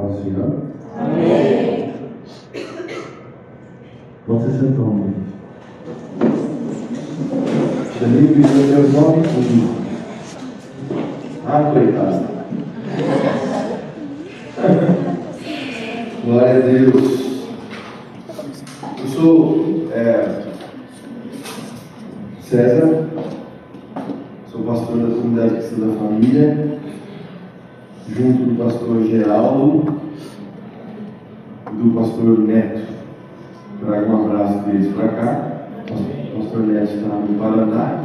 Paz do Senhor. Amém. Você sentou, amigo. Danilo pediu meu nome e tudo. Ah, coitado. Glória a Deus. Eu sou César, sou pastor da Comunidade Cristã da Família, junto do pastor Geraldo e do pastor Neto. Trago um abraço deles para cá. O pastor Neto está no Paraná.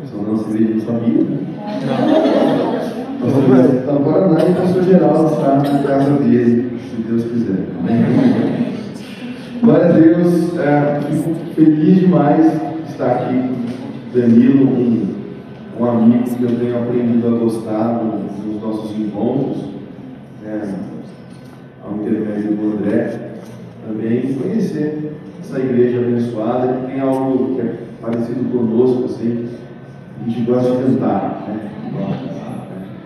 Só não se não sabia. O pastor Neto está no Paraná e o pastor Geraldo está na casa dele, se Deus quiser. Amém? Glória a Deus. Fico feliz demais de estar aqui com Danilo, um amigo que eu tenho aprendido a gostar nos nossos encontros, ao intermédio do André, também conhecer essa igreja abençoada, que tem algo que é parecido conosco, assim, a gente gosta de cantar, né?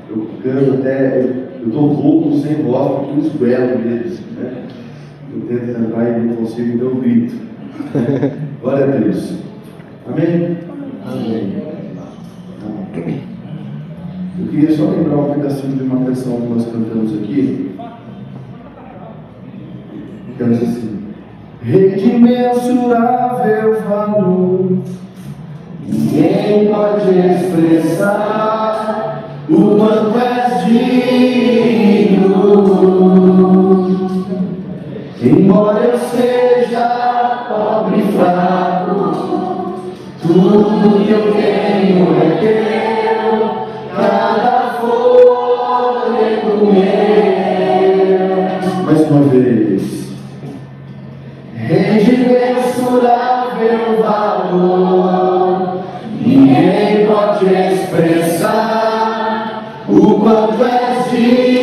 Eu canto até, eu estou rouco sem voz, porque eu esguelo deles, né? Eu tento cantar e não consigo, então eu grito. Glória a Deus. Amém? Amém. Eu queria só lembrar um pedacinho de uma canção que nós cantamos aqui. Canta assim: Rei de imensurável valor, ninguém pode expressar o quanto és digno. Embora eu seja pobre e fraco, tudo que eu tenho é teu, cada fôlego meu. Mais uma vez. Rei de imensurável valor, ninguém pode expressar o quanto és digno.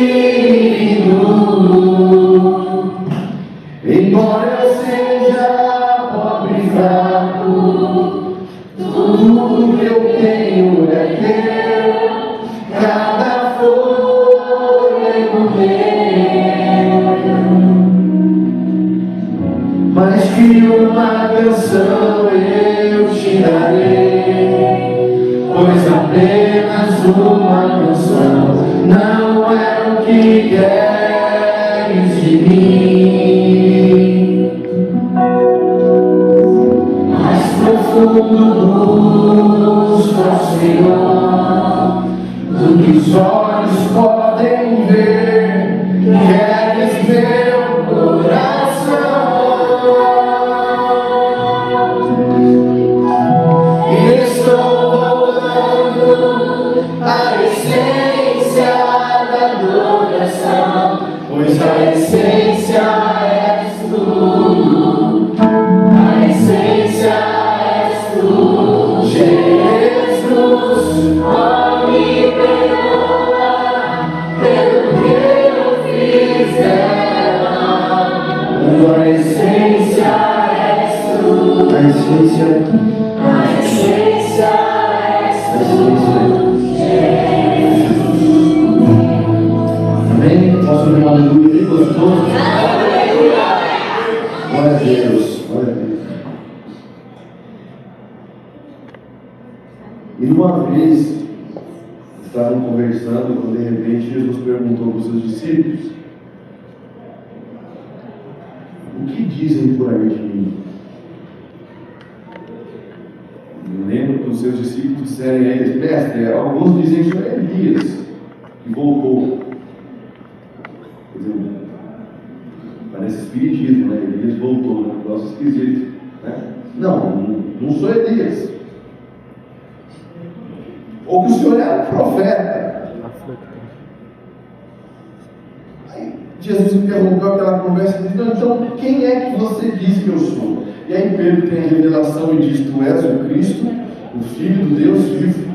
Embora eu seja pobre e fraco, tudo que eu tenho é teu, cada fôlego meu. Mas que uma canção eu te darei, pois apenas uma canção não é o que queres de mim. Mais profundo busco ao Senhor do que os olhos podem ver, queres meu coração. Pois a essência és tu, a essência és tu, Jesus, ó me perdoa pelo que eu fiz dela. A essência és tu, a essência és tu, Posso ver um aleluia bem gostoso? Glória a Deus, glória a Deus. E uma vez, estavam conversando, quando de repente Jesus perguntou para os seus discípulos: o que dizem por aí de mim? Eu lembro que os seus discípulos disserem a eles: mestre, alguns dizem que o senhor é Elias, que voltou. Parece espiritismo, né? Elias voltou, né? Nosso esquisito, né? Não sou Elias. Ou que o senhor é um profeta. Aí Jesus interrompeu aquela conversa e disse: então quem é que você diz que eu sou? E aí Pedro tem a revelação e diz: tu és o Cristo, o Filho do Deus vivo.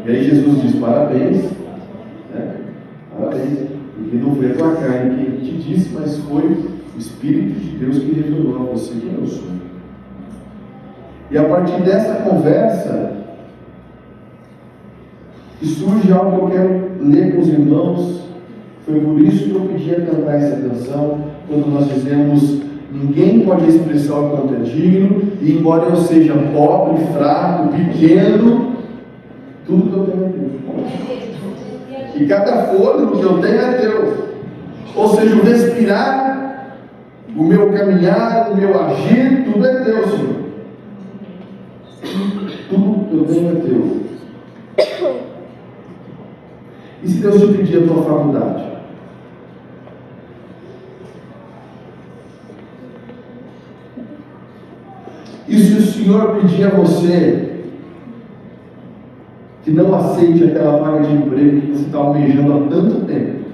E aí Jesus diz: parabéns, né? Parabéns. Porque não foi a tua carne quem te disse, mas foi o Espírito de Deus que revelou a você quem eu sou. E a partir dessa conversa, que surge algo que eu quero ler com os irmãos, Foi por isso que eu pedi a cantar essa canção, quando nós dizemos: ninguém pode expressar o quanto é digno, e embora eu seja pobre, fraco, pequeno, tudo que eu tenho é Deus. E cada fôlego que eu tenho é Deus. Ou seja, o respirar, o meu caminhar, o meu agir, tudo é Deus, Senhor. Tudo que eu tenho é Deus. E se Deus te pedir a tua faculdade? E se o Senhor pedir a você que não aceite aquela vaga de emprego que você está almejando há tanto tempo,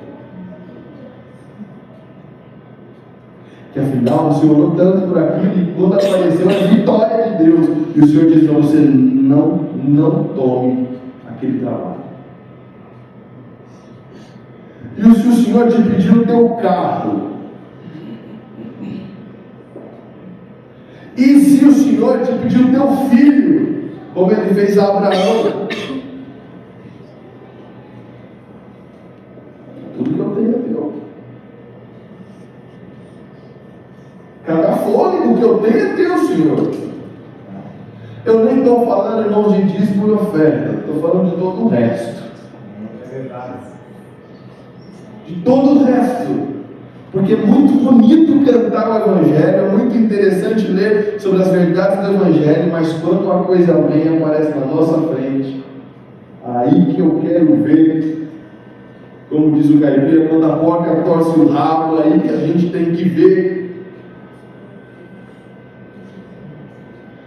que afinal o Senhor orou tanto por aquilo e quando apareceu a vitória de Deus, e o Senhor diz para você: não tome aquele trabalho. E se o Senhor te pedir o teu carro, e se o Senhor te pedir o teu filho, como Ele fez a Abraão, tudo que eu tenho é teu. Cada fôlego que eu tenho é teu, Senhor. Eu nem estou falando, irmãos, de dízimo e oferta, estou falando de todo o resto. É verdade. De todo o resto. Porque é muito bonito cantar o Evangelho, é muito interessante ler sobre as verdades do Evangelho, mas quando uma coisa vem, aparece na nossa frente, aí que eu quero ver, como diz o caipira, quando a porca torce o rabo, aí que a gente tem que ver.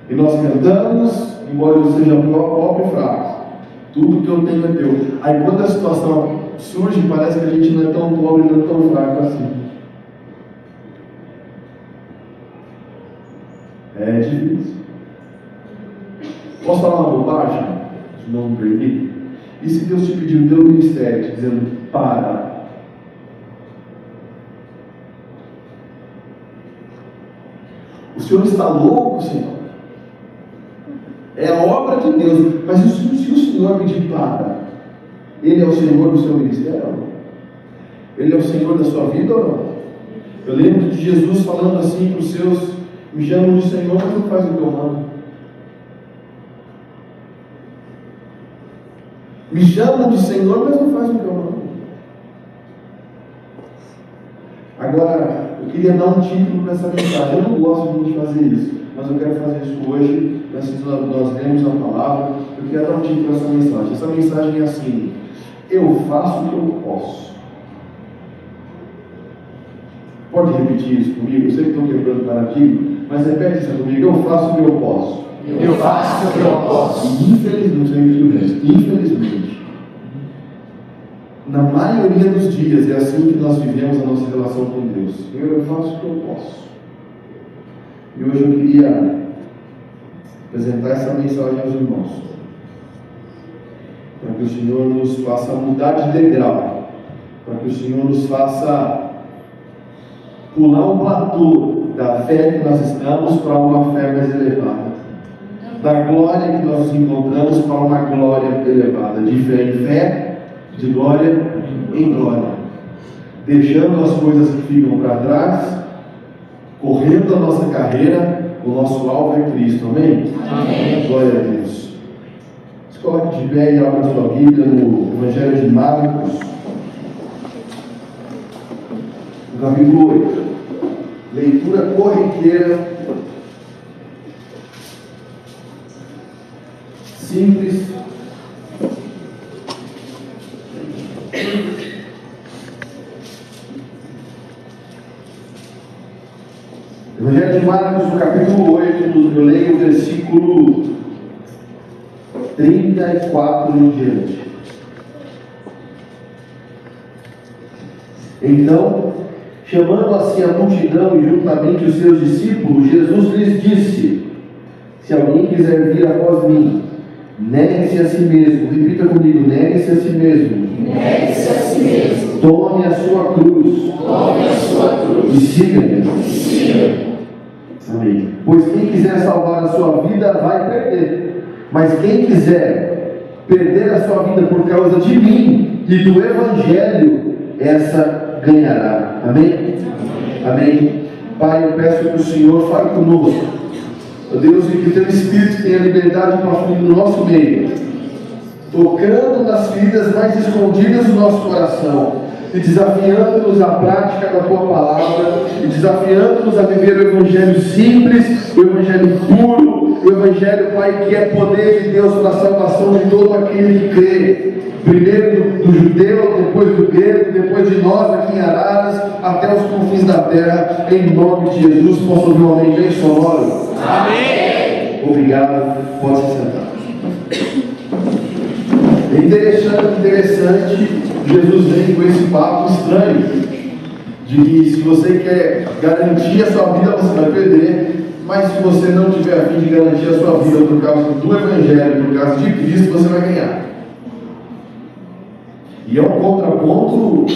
E nós cantamos, embora eu seja pobre e fraco, tudo que eu tenho é teu. Aí quando a situação surge, parece que a gente não é tão pobre, não é tão fraco assim. É difícil. Posso falar uma bobagem? Se não me permite? E se Deus te pedir o teu ministério, te dizendo: para. O Senhor está louco, Senhor? É a obra de Deus. Mas se o Senhor pedir para, Ele é o Senhor do seu ministério ou não? Ele é o Senhor da sua vida ou não? Eu lembro de Jesus falando assim para os seus: me chamam de Senhor, mas não faz o que eu mando. Me chamam de Senhor, mas não faz o que eu mando. Agora, eu queria dar um título para essa mensagem. Eu não gosto muito de fazer isso, mas eu quero fazer isso hoje. Nós lemos a palavra. Eu quero dar um título para essa mensagem. Essa mensagem é assim: eu faço o que eu posso. Pode repetir isso comigo? Eu sei que estou quebrando paradigma, mas repete isso comigo: eu faço o que eu posso. Eu faço o que eu posso. E infelizmente, na maioria dos dias é assim que nós vivemos a nossa relação com Deus. Senhor, eu faço o que eu posso. E hoje eu queria apresentar essa mensagem aos irmãos, para que o Senhor nos faça mudar de degrau, para que o Senhor nos faça pular um platô da fé que nós estamos para uma fé mais elevada, da glória que nós nos encontramos para uma glória elevada, de fé em fé, de glória em glória, deixando as coisas que ficam para trás, correndo a nossa carreira. O nosso alvo é Cristo, amém? Amém. Glória a Deus. Se coloque de pé e abra sua Bíblia no Evangelho de Marcos, no capítulo 8. Leitura corriqueira, simples. Evangelho de Marcos, no capítulo 8, eu leio o versículo 34 em diante. Então, chamando assim a multidão e juntamente os seus discípulos, Jesus lhes disse: se alguém quiser vir após mim, negue-se a si mesmo. Repita comigo: negue-se a si mesmo. Negue-se a si mesmo. Tome a sua cruz. Tome a sua cruz. E siga-me. Siga-me. Amém. Pois quem quiser salvar a sua vida vai perder, mas quem quiser perder a sua vida por causa de mim e do Evangelho, essa ganhará. Amém? Amém. Pai, eu peço que o Senhor fale conosco, ó Deus, e que teu Espírito tenha liberdade para fluir no nosso meio, tocando nas feridas mais escondidas do nosso coração, e desafiando-nos à prática da Tua Palavra, e desafiando-nos a viver o Evangelho simples, o Evangelho puro, o Evangelho, Pai, que é poder de Deus para a salvação de todo aquele que crê. Primeiro do judeu, depois do grego, depois de nós aqui em Araras, até os confins da terra, em nome de Jesus. Posso ouvir um amém bem sonoro? Amém! Obrigado, pode se sentar. É interessante, Jesus vem com esse papo estranho, de que se você quer garantir a sua vida, você vai perder, mas se você não tiver a fim de garantir a sua vida por causa do Evangelho, por causa de Cristo, você vai ganhar. E é um contraponto,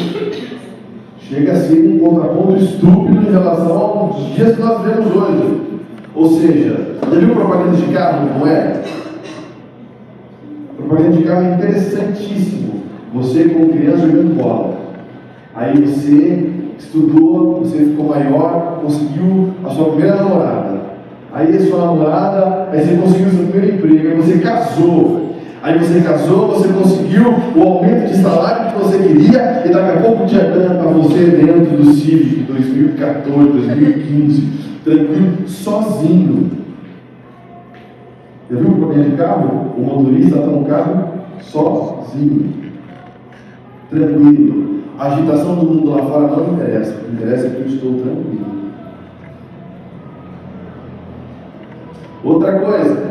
chega a ser um contraponto estúpido em relação aos dias que nós vivemos hoje. Ou seja, já viu propaganda de carro, não é? Propaganda de carro é interessantíssimo. Você com criança jogando bola. Aí você estudou, você ficou maior, conseguiu a sua primeira namorada. Aí a sua namorada, aí você conseguiu o seu primeiro emprego, aí você casou. Aí você casou, você conseguiu o aumento de salário que você queria, e daqui a pouco tinha grana para você dentro do Civic 2014, 2015, tranquilo, sozinho. Já viu o problema de carro? O motorista está no carro sozinho, tranquilo. A agitação do mundo lá fora não interessa, o que interessa é que eu estou tranquilo. Outra coisa,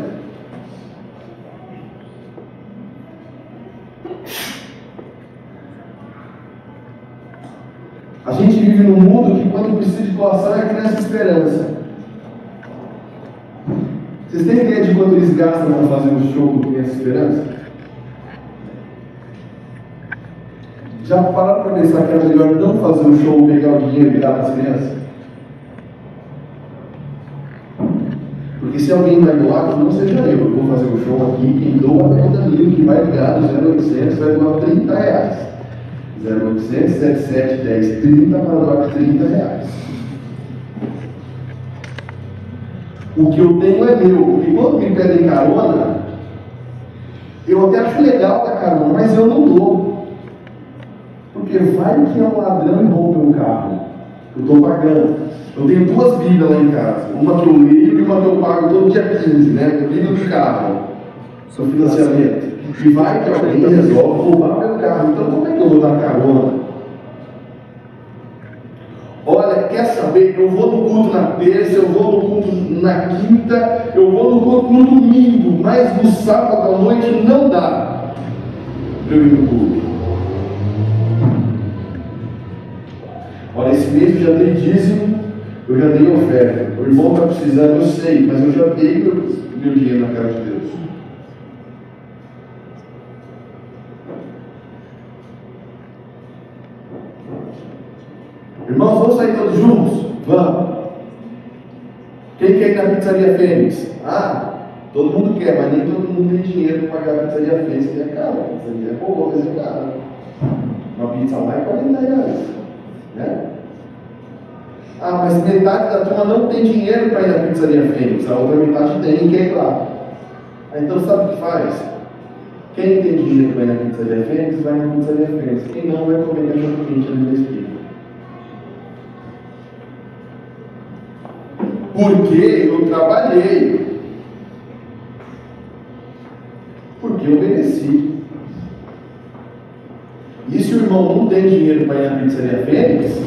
a gente vive num mundo que quando precisa de doação é criança esperança. Vocês têm ideia de quanto eles gastam para fazer um show com criança esperança? Já pararam para pensar que é melhor não fazer um show, pegar o dinheiro e dar para as crianças? Porque se alguém vai doar, não seja eu vou fazer um show aqui, quem doa é o Danilo, que vai ligar no 0800, vai doar R$30. 0800 77 10 30 para doar R$30. O que eu tenho é meu, porque quando me pedem carona, eu até acho legal dar carona, mas eu não dou. Porque vai que é um ladrão e rouba o carro. Eu estou pagando. Eu tenho 2 Bíblias lá em casa. Uma que eu leio e uma que eu pago todo dia 15, né? A Bíblia do carro. Seu financiamento. E vai que alguém resolve roubar meu carro. Então como é que eu vou dar carona? Olha, quer saber? Eu vou no culto na terça, eu vou no culto na quinta, eu vou no culto no domingo, mas no sábado à noite não dá para eu ir no culto. Olha, esse mês eu já dei dízimo, eu já dei oferta. O irmão está precisando, eu sei, mas eu já dei meu dinheiro na casa de Deus. Irmãos, vamos sair todos juntos? Vamos. Quem quer ir na Pizzaria Fênix? Ah, todo mundo quer, mas nem todo mundo tem dinheiro para pagar a Pizzaria Fênix, que é caro. A pizzaria é boa, mas é caro. Uma pizza lá é R$40, né? Ah, mas metade da turma não tem dinheiro para ir na Pizzaria Fênix, a outra metade tem e quer ir lá. Então sabe o que faz? Quem tem dinheiro para ir na Pizzaria Fênix, vai na Pizzaria Fênix. Quem não, vai comer cachorro quente ali na esquina. Porque eu trabalhei. Porque eu mereci. E se o irmão não tem dinheiro para ir na Pizzaria Fênix,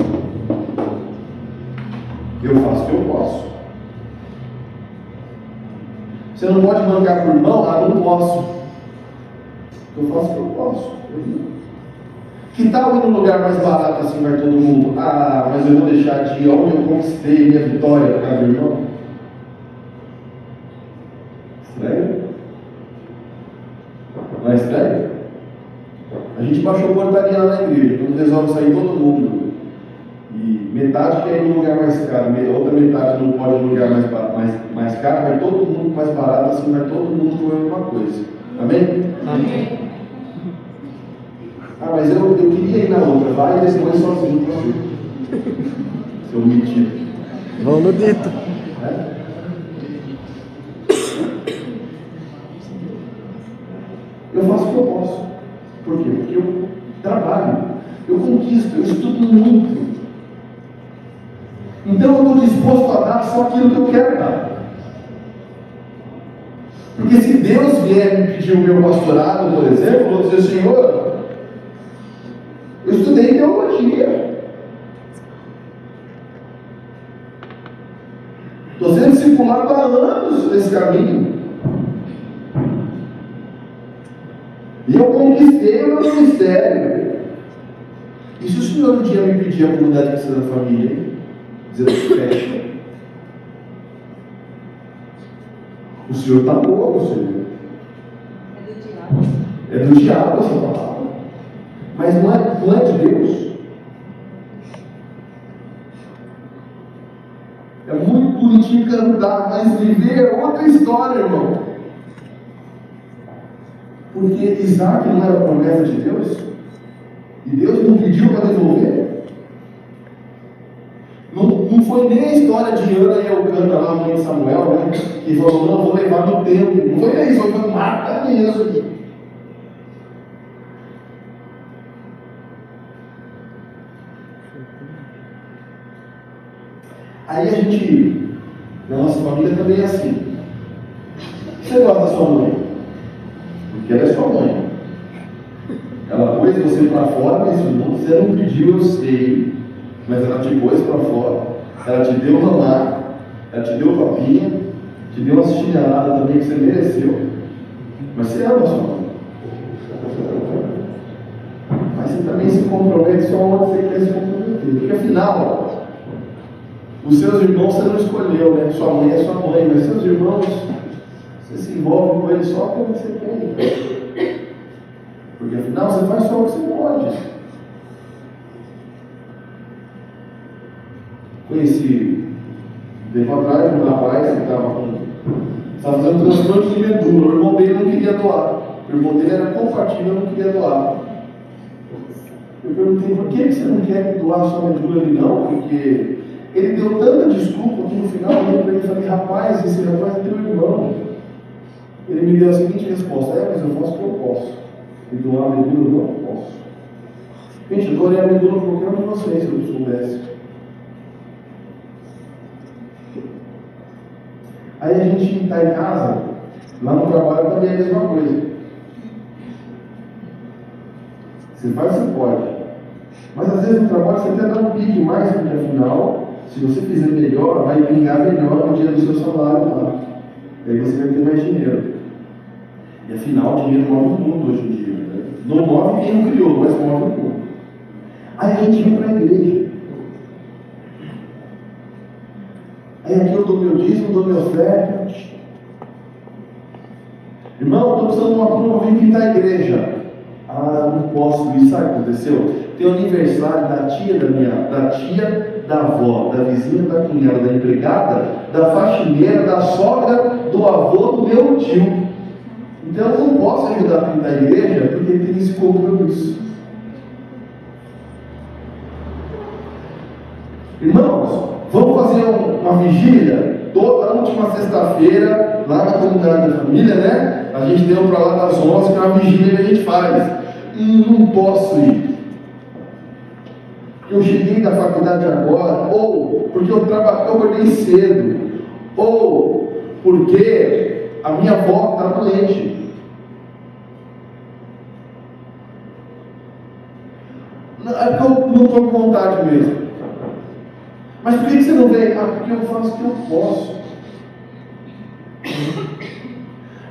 eu faço o que eu posso. Você não pode bancar para o irmão? Ah, não posso. Eu faço o que eu posso. Que tal ir num lugar mais barato assim para todo mundo? Ah, mas eu vou deixar de ir onde eu conquistei minha vitória por causa do irmão. Estranho? Não é estranho? A gente baixou portaria lá na igreja, quando resolve sair todo mundo. E metade quer ir num lugar mais caro, outra metade não pode ir num lugar mais caro, vai todo mundo mais barato, assim vai todo mundo comer uma coisa. Amém? Amém. Ah, Ah, mas eu queria ir na outra. Vai e depois sozinho pra você. Seu metido. Vão no dito. Eu faço o que eu posso. Por quê? Porque eu trabalho, eu conquisto, eu estudo muito. Então eu estou disposto a dar só aquilo que eu quero dar. Porque se Deus vier me pedir o meu pastorado, por exemplo, eu vou dizer: Senhor, eu estudei teologia. Estou sendo discipulado há anos nesse caminho. E eu conquistei o meu ministério. E se o Senhor um dia me pedir a comunidade cristã da família, dizendo que fecha, o Senhor está louco, Senhor. É do diabo. É do diabo essa palavra. Mas não é de Deus. É muito bonitinho cantar, mas viver é outra história, irmão. Porque Isaac não era promessa de Deus? E Deus não pediu para devolver? Não foi nem a história de Ana e Eucana lá, mãe de Samuel, né? Que falou: não, vou levar no templo. Não foi isso, foi: mata a menina isso aqui. Aí a gente, na nossa família também é assim. Você gosta da sua mãe? Porque ela é sua mãe. Ela pôs você para fora, mas você não pediu, eu sei. Mas ela te pôs para fora. Ela te deu mamar. Ela te deu papinha. Te deu uma chinelada também que você mereceu. Mas você ama a sua mãe. Mas você também se compromete só onde você quer se comprometer. Porque afinal, os seus irmãos você não escolheu, né? Sua mãe é sua mãe, mas seus irmãos, você se envolve com eles só quando você quer. Porque afinal você faz só o que você pode. Conheci, tempo atrás, um rapaz que estava fazendo transplante de medula. O irmão dele não queria doar. O irmão dele era compatível, não queria doar. Eu perguntei: por que você não quer doar sua medula? Ele: não, porque ele deu tanta desculpa que no final eu olhei para ele e falei: rapaz, esse rapaz é teu irmão. Ele me deu a seguinte resposta: mas eu faço o que eu posso. E doar a medula eu não posso. Gente, eu doaria a medula para qualquer um de vocês, se eu soubesse. Aí a gente está em casa, lá no trabalho também é a mesma coisa. Você faz, você pode. Mas às vezes no trabalho você até dá um pique mais, porque afinal, se você fizer melhor, vai pingar melhor no dia do seu salário lá. E aí você vai ter mais dinheiro. E afinal, o dinheiro move o mundo hoje em dia. Né? Não move quem não criou, mas move o mundo. Aí a gente vem para a igreja. Aí aqui eu dou meu dízimo, dou minha oferta. Irmão, estou precisando de uma turma para vir pintar a igreja. Ah, não posso ir. Sabe o que aconteceu? Tem o aniversário da tia da avó, da vizinha, da cunhada, da empregada, da faxineira, da sogra, do avô, do meu tio. Então eu não posso ajudar a pintar a igreja porque tem esse compromisso. Irmãos, vamos fazer uma vigília toda última sexta-feira lá na comunidade da família, né? A gente deu para lá das 11, que é uma vigília que a gente faz. Não posso ir. Eu cheguei da faculdade agora, ou porque eu acordei cedo, ou porque a minha avó está doente. É porque eu não estou com vontade mesmo. Mas por que você não vem? Ah, porque eu faço o que eu posso.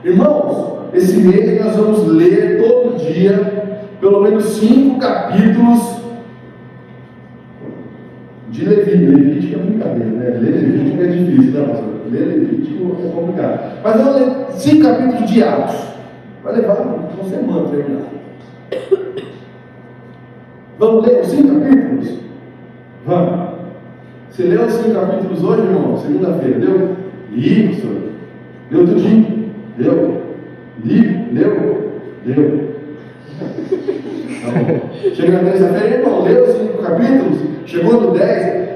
Irmãos, esse mês nós vamos ler todo dia pelo menos 5 capítulos de Levítico. Levítico é brincadeira, né? Ler Levítico é difícil, né, pastor? Ler Levítico é complicado. Mas vamos ler 5 capítulos de Atos. Vai levar uma semana para terminar. Vamos ler os 5 capítulos? Vamos. Você leu os 5 capítulos hoje, irmão? Segunda-feira, leu? Li, pastor. Leu tudinho? Leu? Li? Leu? Leu? Tá bom. Chega na terça-feira, irmão, leu os 5 capítulos, chegou no 10.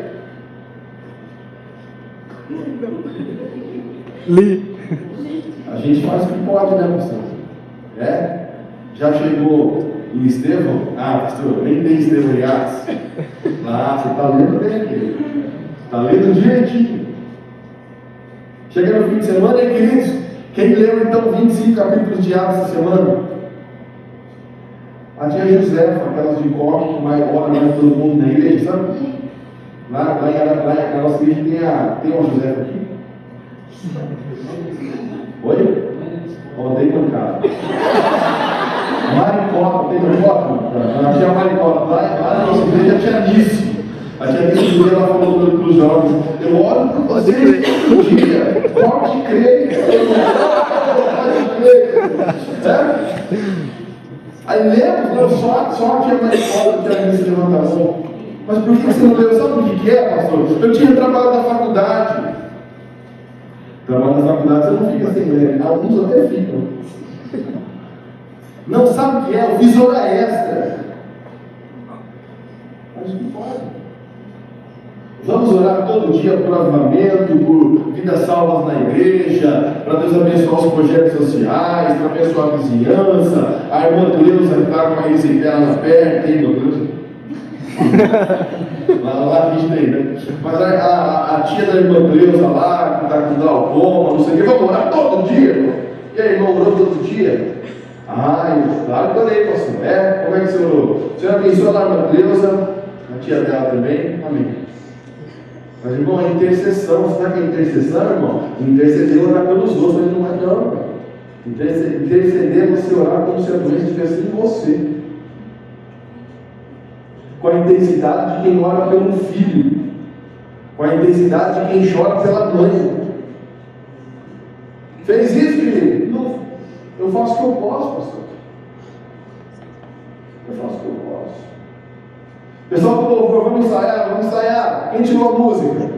Li. A gente faz o que pode, né, pastor? Já chegou em Estevão? Pastor, nem tem Estevão em Atos. Você está lendo bem aqui. Está lendo direitinho. Chega no fim de semana, hein, queridos? Quem leu então 25 capítulos de Atos essa semana? A tia Josefa, aquelas de coque, que vai embora, mais todo mundo na igreja, sabe? Lá na nossa igreja tem uma Josefa aqui. Oi? Tem mancada. Maricota, tem maricota? A tia Maricota, lá na nossa igreja, a tia Nice. A tia Nice, ela falou para os jovens: eu oro por vocês todo dia, pode crer, pode crer. Aí lembra, só a tia Maricota, a tia Nice levanta a mão. Mas por que você não leu? Sabe o que é, pastor? Eu tinha trabalho na faculdade. Trabalho na faculdade, você não fica sem ler. Alguns até ficam. Não sabe o que é? O visor extra. Mas não pode. Vamos orar todo dia por avivamento, por vidas salvas na igreja, para Deus abençoar os projetos sociais, para abençoar a vizinhança. A irmã Cleusa está com a erisipela perto, tem Cleusa? Lá a gente tem, né? Mas a tia da irmã Cleusa lá, que está com glaucoma, não sei o que, vamos orar todo dia, irmão. E aí, irmão, orou todo dia? Claro que orei, pastor. Como é que você orou? O Senhor abençoou a irmã Cleusa, a tia dela também, amém. Mas, irmão, a intercessão, você sabe que é intercessão, irmão? Interceder é orar pelos outros, mas não é não, cara. Interceder é você orar como se a doença estivesse em você. Com a intensidade de quem ora pelo filho, com a intensidade de quem chora pela mãe. Fez isso, querido? Não. Eu faço o que eu posso, pastor. Eu faço o que eu posso. Pessoal do louvor, vamos ensaiar. Quem tirou a música?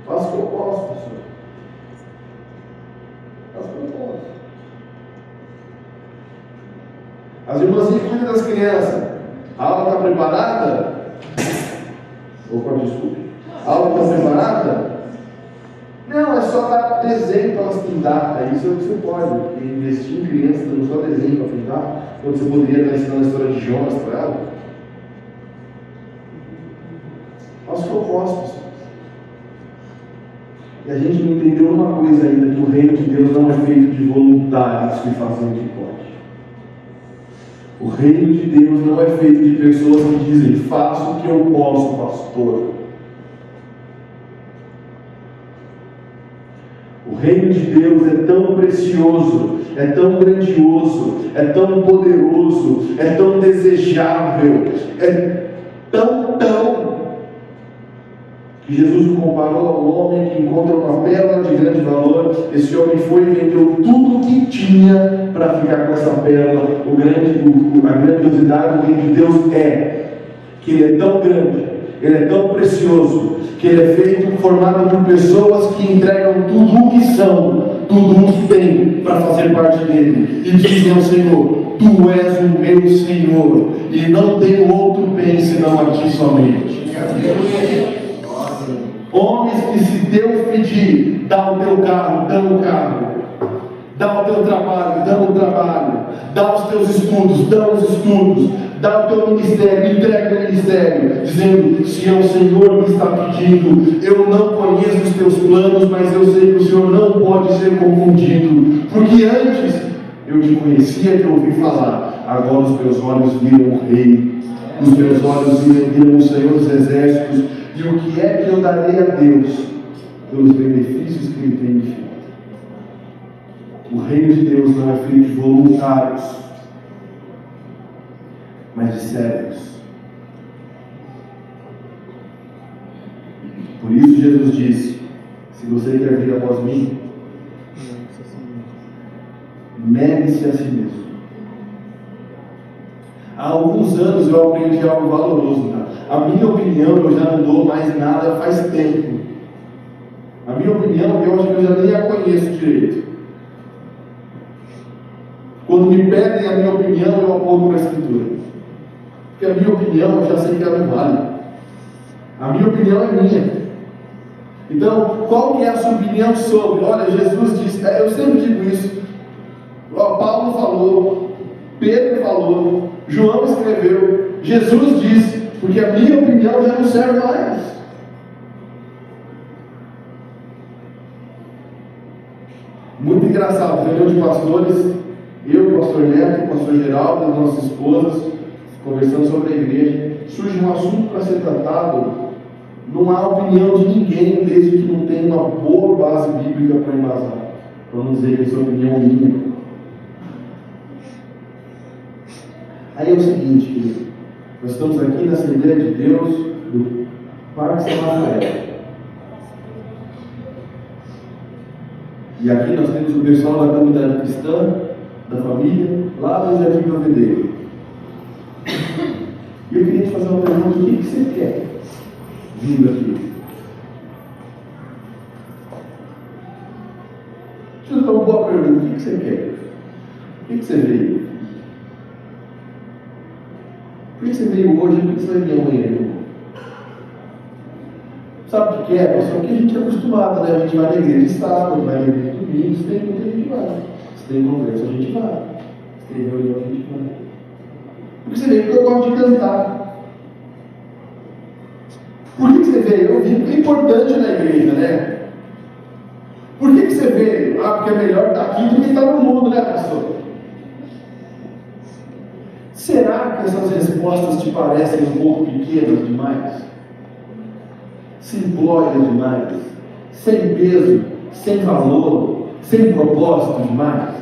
Faço o que eu posso, pastor. Faço o que eu posso. As irmãs que cuidam das crianças. A aula está preparada? Opa, desculpe. A aula está preparada? Não, é só dar desenho para elas pintar. Isso é o que você pode. Investir em crianças dando só desenho para pintar, quando você poderia estar ensinando a história de Jonas para ela. Faço o que eu posso, pessoal. E a gente não entendeu uma coisa ainda: que o reino de Deus não é feito de voluntários que fazem o que pode. O reino de Deus não é feito de pessoas que dizem: faço o que eu posso, pastor. O reino de Deus é tão precioso, é tão grandioso, é tão poderoso, é tão desejável, é tão que Jesus comparou ao homem que encontra uma pérola de grande valor. Esse homem foi e vendeu tudo o que tinha para ficar com essa pérola. A grandiosidade do reino de Deus é que ele é tão grande, ele é tão precioso, que ele é feito, formado por pessoas que entregam tudo o que são, tudo o que têm, para fazer parte dele, e dizem ao Senhor: tu és o meu Senhor, e não tenho outro bem senão a ti somente. Homens que, se Deus pedir, dá o teu carro, dão o carro, dá o teu trabalho, dão o trabalho, dá os teus estudos, dão os estudos, dá o teu ministério, entrega o ministério, dizendo: se é o Senhor que está pedindo, eu não conheço os teus planos, mas eu sei que o Senhor não pode ser confundido, porque antes eu te conhecia, te ouvi falar, agora os meus olhos viram o Rei, os meus olhos viram o Senhor dos Exércitos. E o que é que eu darei a Deus pelos benefícios que Ele tem me feito? O reino de Deus não é feito de voluntários, mas de servos. Por isso Jesus disse: se você quer vir após mim, negue-se a si mesmo. Há alguns anos eu aprendi algo valoroso, tá? A minha opinião, eu já não dou mais nada faz tempo. A minha opinião, eu acho que eu já nem a conheço direito. Quando Quando me pedem a minha opinião, eu aponto para a Escritura. Porque a minha opinião, eu já sei que ela não vale. A minha opinião é minha. Então, qual que é a sua opinião sobre? Olha, Jesus disse, eu sempre digo isso. Paulo falou, Pedro falou, João escreveu, Jesus disse, porque a minha opinião já não serve mais. Muito engraçado, reunião de pastores, eu, o pastor Neto, o pastor Geraldo, as nossas esposas, conversando sobre a igreja, surge um assunto para ser tratado, não há opinião de ninguém, desde que não tenha uma boa base bíblica para embasar, para não dizer que essa opinião é minha. Aí é o seguinte, querido, nós estamos aqui na Assembleia de Deus do Parque São Rafael. E aqui nós temos o pessoal da comunidade cristã, da família, lá no Jardim Provideiro. E eu queria te fazer uma pergunta: o que você quer vindo aqui? Deixa eu te dar uma boa pergunta: o que você quer? O que você veio? Por que você veio hoje? Por que você vai vir amanhã? Sabe o que é, pastor? Porque a gente é acostumado, né? A gente vai na igreja de sábado, vai na igreja de domingo, se tem muita gente vai. Se tem congresso, a gente vai. Se tem reunião, a gente vai. Porque você veio porque eu gosto de cantar. Por que você veio? Eu vim porque é importante na igreja, né? Por que você veio? Porque é melhor estar aqui do que estar no mundo, né, pastor? Será que essas respostas te parecem um pouco pequenas demais? Simplórias demais? Sem peso? Sem valor? Sem propósito demais?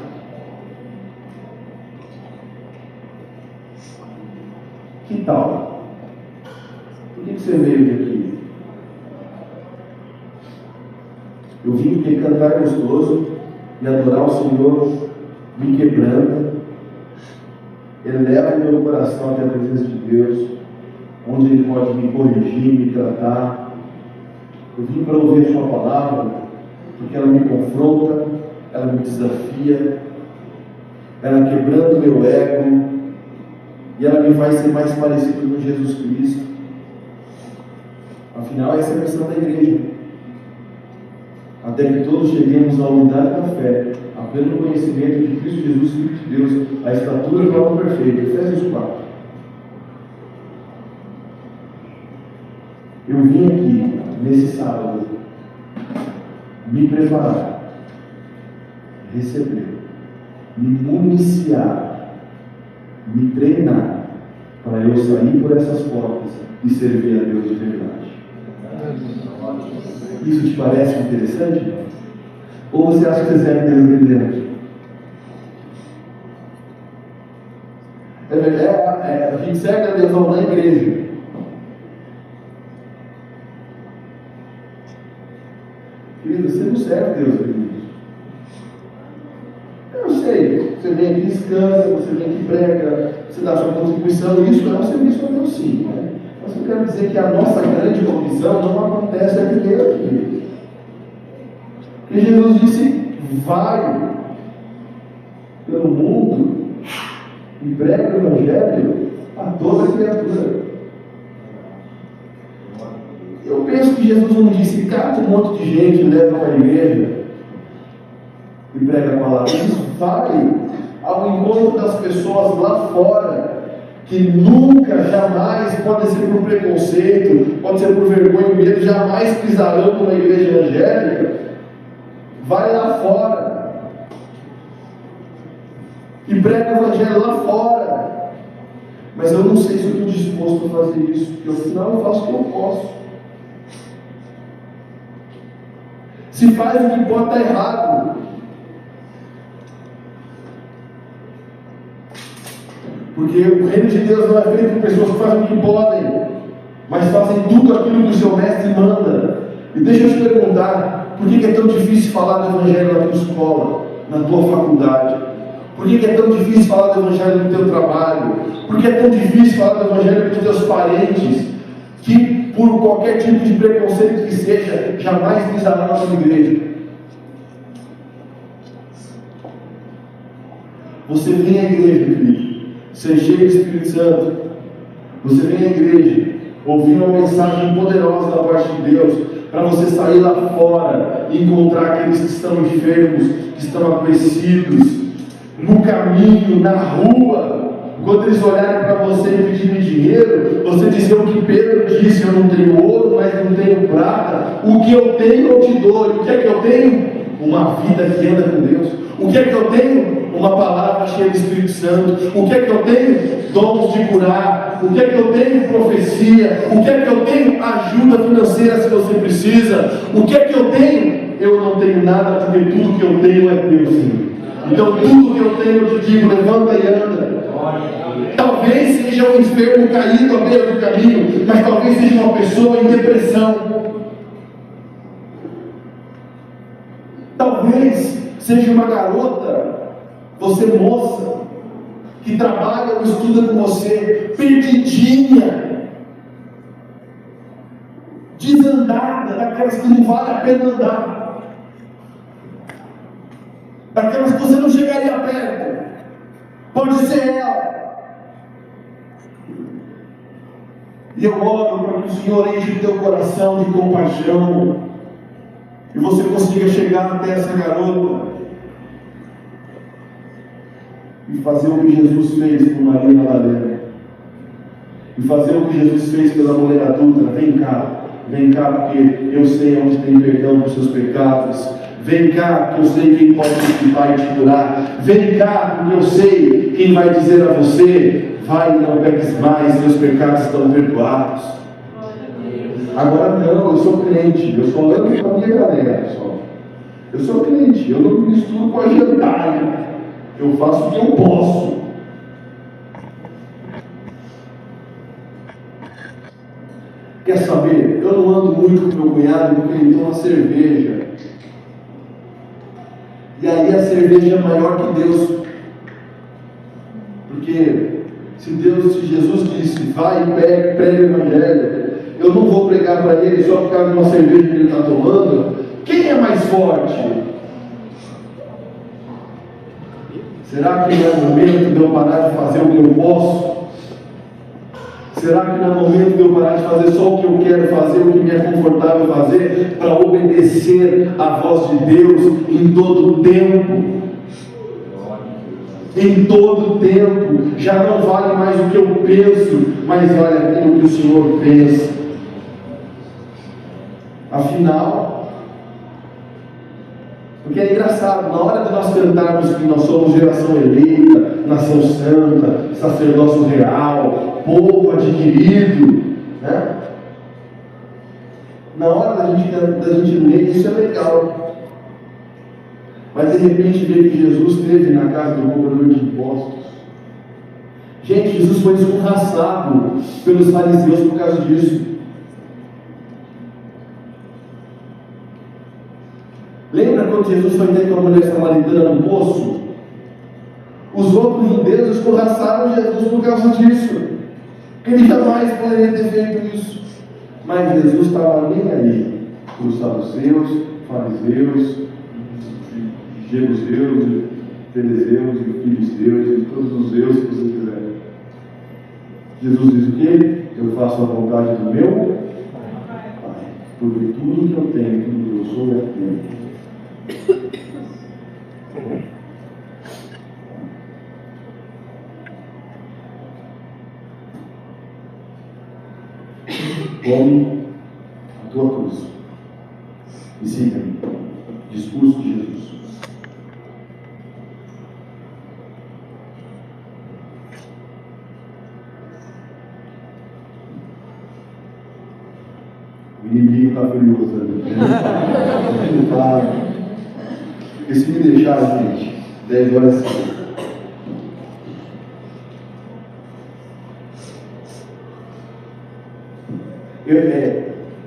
Que tal? Por que você veio aqui? Eu vim porque cantar é gostoso e adorar o Senhor me quebranta, eleva o meu coração até a presença de Deus, onde Ele pode me corrigir, me tratar. Eu vim para ouvir a Sua palavra, porque ela me confronta, ela me desafia, ela quebranta o meu ego, e ela me faz ser mais parecido com Jesus Cristo. Afinal, essa é a missão da igreja. Até que todos cheguemos à unidade da fé, a pleno conhecimento de Cristo Jesus, Filho de Deus, a estatura do homem perfeito. Efésios 4. Eu vim aqui, nesse sábado, me preparar, receber, me municiar, me treinar, para eu sair por essas portas e servir a Deus de verdade. Isso te parece interessante? Ou você acha que você serve Deus de dentro? A gente serve a Deus na igreja. Querido, você não serve Deus, querido. Eu sei, você vem aqui, descansa, você vem aqui, prega, você dá sua contribuição, isso é um serviço a Deus, sim, né? Mas eu quero dizer que a nossa grande comissão não acontece aqui dentro. Porque Jesus disse: vai pelo mundo e prega o Evangelho a toda criatura. Eu penso que Jesus não disse: cata um monte de gente e leva para a igreja e prega a palavra. Ele disse: vai ao encontro das pessoas lá fora, que nunca, jamais podem ser por preconceito, pode ser por vergonha e medo, jamais pisarão numa igreja evangélica. Vai lá fora e prega o Evangelho lá fora. Mas eu não sei se eu estou disposto a fazer isso, porque afinal eu faço o que eu posso. Se faz o que pode, está errado. Porque o reino de Deus não é feito por pessoas que fazem o que podem, mas fazem tudo aquilo que o seu mestre manda. E deixa eu te perguntar: por que é tão difícil falar do Evangelho na tua escola, na tua faculdade? Por que é tão difícil falar do Evangelho no teu trabalho? Por que é tão difícil falar do Evangelho com os teus parentes, que por qualquer tipo de preconceito que seja, jamais pisarão na sua igreja? Você vem à igreja, querido, ser cheio do Espírito Santo. Você vem à igreja, ouvir uma mensagem poderosa da parte de Deus, para você sair lá fora e encontrar aqueles que estão enfermos, que estão adoecidos, no caminho, na rua. Quando eles olharem para você e pedirem dinheiro, você dizer o que Pedro disse: eu não tenho ouro, mas não tenho prata. O que eu tenho eu te dou. E o que é que eu tenho? Uma vida que anda com Deus. O que é que eu tenho? Uma palavra cheia de Espírito Santo. O que é que eu tenho? Dons de curar. O que é que eu tenho? Profecia. O que é que eu tenho? Ajuda financeira se você precisa. O que é que eu tenho? Eu não tenho nada, porque tudo que eu tenho é Deus, Senhor. Então tudo que eu tenho eu te digo: levanta e anda. Talvez seja um enfermo caído à beira do caminho, mas talvez seja uma pessoa em depressão. Talvez seja uma garota, você moça, que trabalha ou estuda com você, perdidinha, desandada, daquelas que não vale a pena andar, daquelas que você não chegaria perto. Pode ser ela. E eu oro para que o Senhor enche o teu coração de compaixão, e você consiga chegar até essa garota e fazer o que Jesus fez por Maria Madalena, e fazer o que Jesus fez pela mulher adulta. Vem cá, porque eu sei onde tem perdão dos seus pecados. Vem cá, porque eu sei quem pode te equipar e te curar. Vem cá, porque eu sei quem vai dizer a você: vai, não peques mais, seus pecados estão perdoados. Agora não, eu sou crente, eu sou falando com a minha galera, pessoal. Eu sou crente, eu não me misturo com a gentalha. Eu faço o que eu posso. Quer saber? Eu não ando muito com meu cunhado porque ele toma cerveja. E aí a cerveja é maior que Deus. Porque se Jesus disse: vai e prega o Evangelho, eu não vou pregar para ele só por causa de uma cerveja que ele está tomando. Quem é mais forte? Será que não é momento de eu parar de fazer o que eu posso? Será que não é momento de eu parar de fazer só o que eu quero fazer, o que me é confortável fazer, para obedecer à voz de Deus em todo o tempo? Em todo o tempo. Já não vale mais o que eu penso, mas vale aquilo que o Senhor pensa. Afinal, porque é engraçado, na hora de nós cantarmos que nós somos geração eleita, nação santa, sacerdócio real, povo adquirido, né? Na hora da gente ler, isso é legal. Mas de repente vê que Jesus esteve na casa do cobrador de impostos. Gente, Jesus foi escorraçado pelos fariseus por causa disso. Lembra quando Jesus foi ter com a mulher samaritana no poço? Os outros judeus escorraçaram Jesus por causa disso. Ele jamais poderia ter feito isso. Mas Jesus estava nem aí para os saduceus, fariseus, jebuseus, fariseus, filisteus e todos os zeus que você quiser. Jesus diz o quê? Eu faço a vontade do meu Pai, porque tudo que eu tenho, tudo que eu sou é dele. Tome a tua cruz e siga-me. Discurso de Jesus. O inimigo está furioso ali. Porque se me deixar, gente, 10 horas seguidas.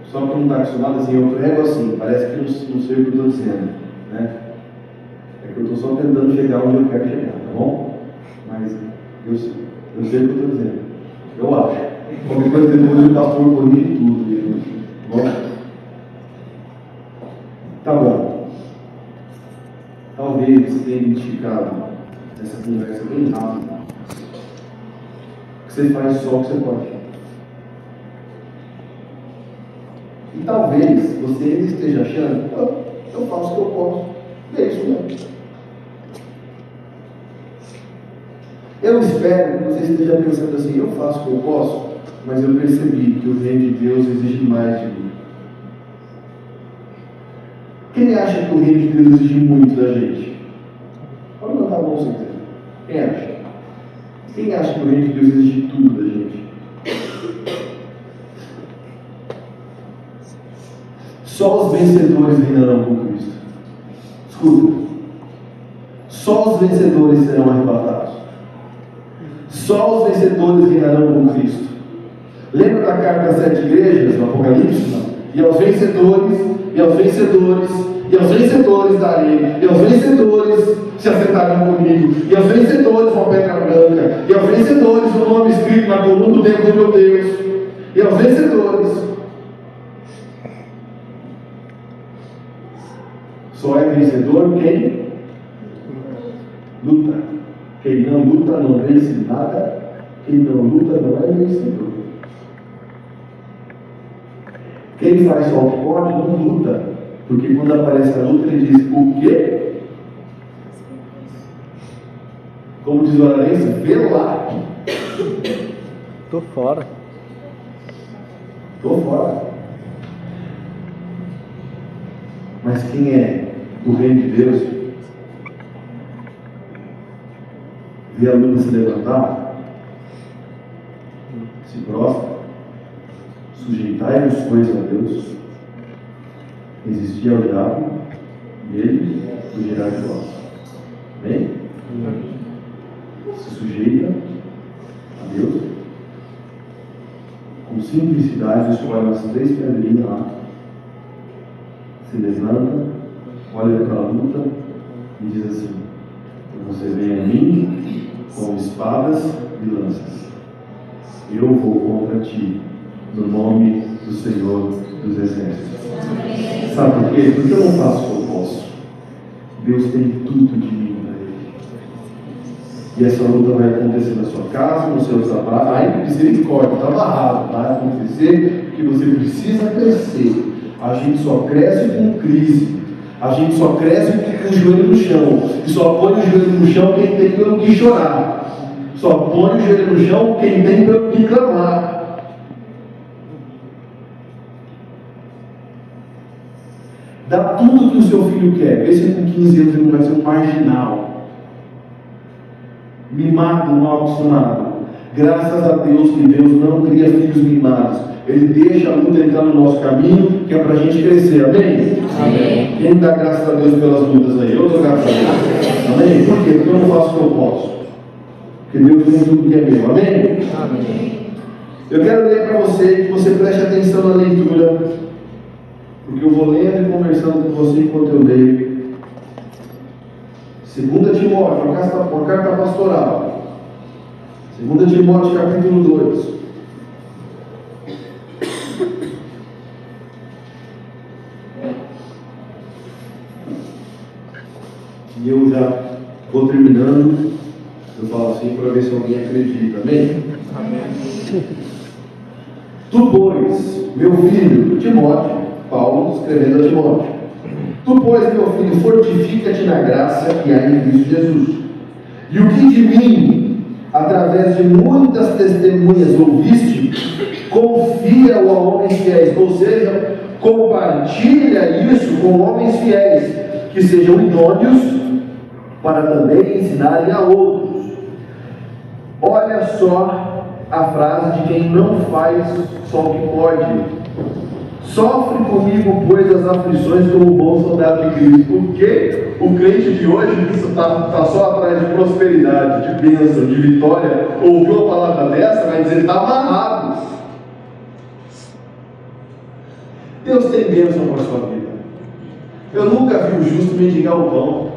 Só que não está acostumado assim, eu prego assim, parece que não sei o que eu estou dizendo, né? É que eu estou só tentando chegar onde eu quero chegar, tá bom? Mas eu sei o que eu estou dizendo, eu acho. Qualquer coisa depois o pastor corrige tudo, bom? Tá bom. Talvez você tenha identificado essa conversa bem rápida. Você faz só o que você pode. E talvez você ainda esteja achando, eu faço o que eu posso. É isso mesmo. Eu espero que você esteja pensando assim, eu faço o que eu posso, mas eu percebi que o reino de Deus exige mais de mim. Quem acha que o reino de Deus exige muito da gente? Pode levantar a mão sem ter. Quem acha? Quem acha que o reino de Deus exige tudo da gente? Só os vencedores reinarão com Cristo. Escuta. Só os vencedores serão arrebatados. Só os vencedores reinarão com Cristo. Lembra da carta às 7 igrejas no Apocalipse? Não. E aos vencedores, e aos vencedores, e aos vencedores darei, e aos vencedores se assentarão comigo, e aos vencedores uma pedra branca, e aos vencedores um nome escrito na coluna do dedo do meu Deus, e aos vencedores. Só é vencedor quem luta. Quem não luta não vence nada. Quem não luta não é vencedor. Quem faz só o que pode não luta. Porque quando aparece a luta ele diz, o quê? Como diz o Aranense, vê lá. Tô fora. Tô fora. Mas quem é do reino de Deus, vê a luna se levantar, se prostra, sujeitai-vos, pois, a Deus, resistir ao diabo, e ele fugirá de vós. Amém? Se sujeita a Deus, com simplicidade, escolhe as 3 pedrinhas lá, se levanta, olha para a luta e diz assim: você vem a mim com espadas e lanças, eu vou contra ti no nome do Senhor dos Exércitos. Sabe por quê? Porque eu não faço o que eu posso. Deus tem tudo de mim para ele. E essa luta vai acontecer na sua casa, no seu trabalho. Ai, misericórdia, está amarrado. Vai acontecer porque você precisa crescer. A gente só cresce com crise. A gente só cresce com o joelho no chão. E só põe o joelho no chão quem tem pelo que chorar. Só põe o joelho no chão quem tem pelo que clamar. Dá tudo que o seu filho quer. Vê se com 15 anos ele não vai ser um marginal. Mimado, mal acostumado. Graças a Deus que Deus não cria filhos mimados. Ele deixa a luta entrar no nosso caminho, que é para a gente crescer. Amém? Amém. Quem dá graças a Deus pelas lutas aí? Eu dou graças a Deus. Amém? Por quê? Porque eu não faço o que eu posso. Porque Deus tem tudo que é meu. Amém? Amém. Eu quero ler para você, que você preste atenção na leitura. Porque eu vou lendo e conversando com você enquanto eu leio. 2 Timóteo, uma carta pastoral. 2 Timóteo, capítulo 2. E eu já vou terminando. Eu falo assim para ver se alguém acredita. Amém? Amém. Tu, pois, meu filho, Timóteo, Paulo escrevendo a Timóteo. Tu, pois, meu filho, fortifica-te na graça que há em Cristo Jesus. E o que de mim, através de muitas testemunhas ouviste, confia-o a homens fiéis. Ou seja, compartilha isso com homens fiéis, que sejam idôneos para também ensinarem a outros. Olha só a frase de quem não faz só o que pode. Sofre comigo, pois, as aflições como bom soldado de Cristo. Porque o crente de hoje está só atrás de prosperidade, de bênção, de vitória. Ouviu a palavra dessa, vai dizer, está amarrado. Deus tem bênção para a sua vida. Eu nunca vi o justo mendigar o pão.